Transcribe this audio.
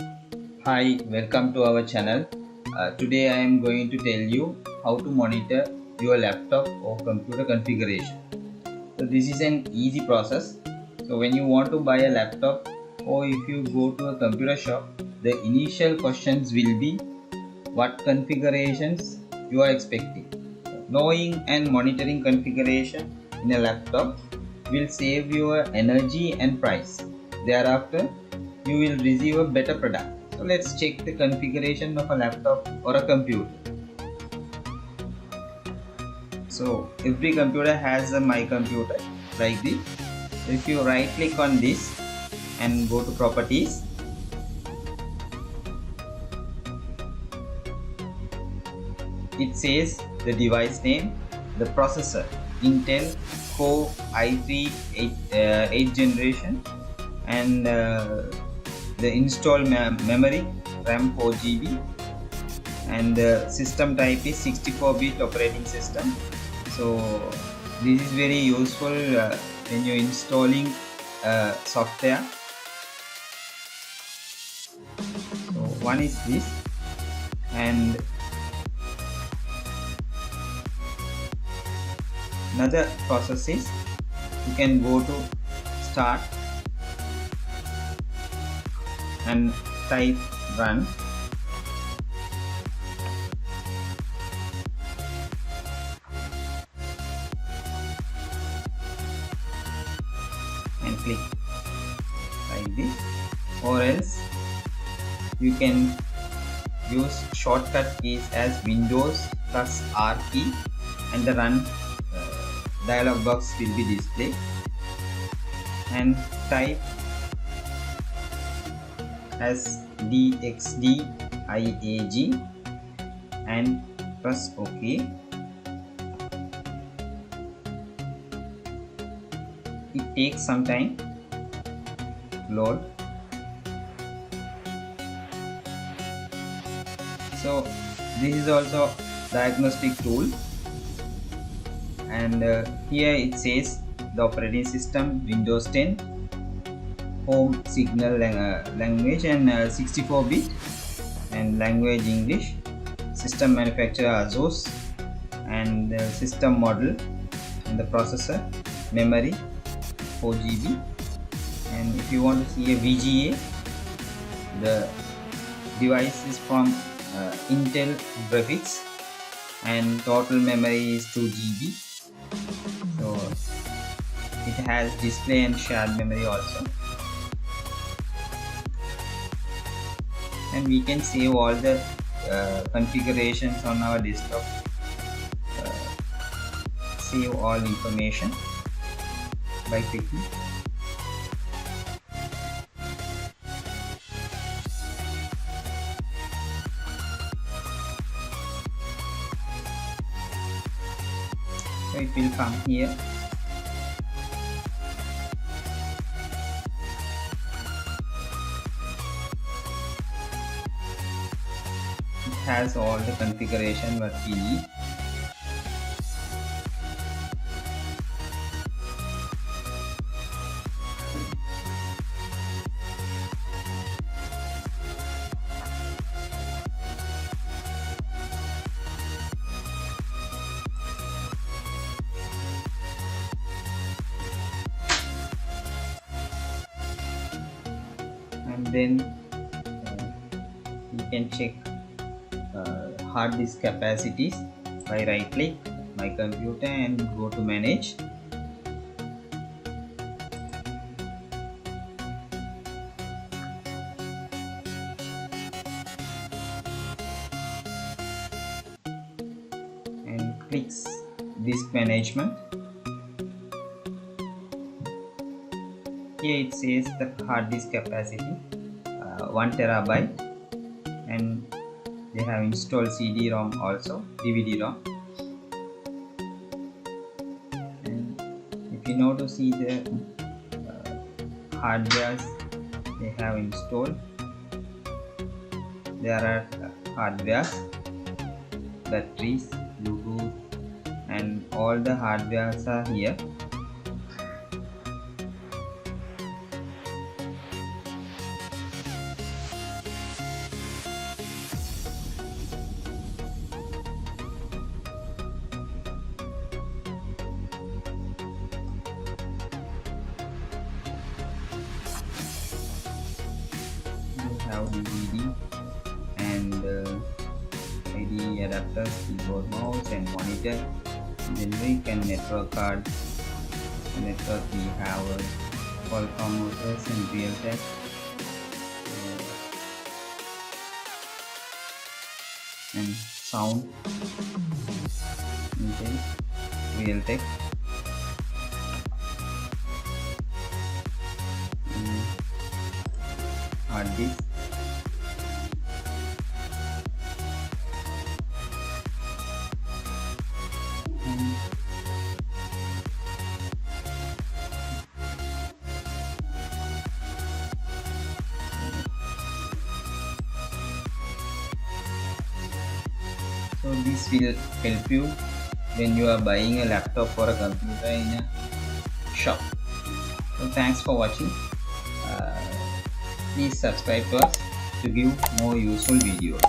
Hi, welcome to our channel. Today I am going to tell you how to monitor your laptop or computer configuration. So this is an easy process. So when you want to buy a laptop or if you go to a computer shop, the initial questions will be what configurations you are expecting. Knowing and monitoring configuration in a laptop will save your energy and price. Thereafter, you will receive a better product. So let's check the configuration of a laptop or a computer. So every computer has a my computer like this. So if you right click on this and go to properties, it says the device name, the processor, Intel Core i3 8th generation, and the install memory RAM 4 GB, and the system type is 64-bit operating system. So this is very useful when you're installing software. So one is this, and another process is you can go to start and type run, and click like this, or else you can use shortcut keys as Windows plus R key, and the run dialog box will be displayed, and type as DXDIAG and press OK. It takes some time to load. So this is also diagnostic tool, and here it says the operating system Windows 10, home signal language and 64-bit, and language English, system manufacturer Asus, and system model, and the processor, memory 4 GB, and if you want to see a VGA, the device is from Intel graphics, and total memory is 2 GB. So it has display and shared memory also, and we can save all the configurations on our desktop. Save all information by clicking. So it will come here. It has all the configuration what we need. And then you can check hard disk capacities by right click my computer and go to manage, and clicks disk management. Here it says the hard disk capacity 1 terabyte, and they have installed CD-ROM also, DVD-ROM. And if you know to see the hardwares they have installed, there are hardwares, batteries, Bluetooth, and all the hardwares are here. have DVD and ID adapters, keyboard, mouse, and monitor. Generic and network card. Network we have Qualcomm motors and Realtek. And sound, okay, Realtek. Hard disk, so this will help you when you are buying a laptop or a computer in a shop. So thanks for watching. Please subscribe to us to give more useful videos.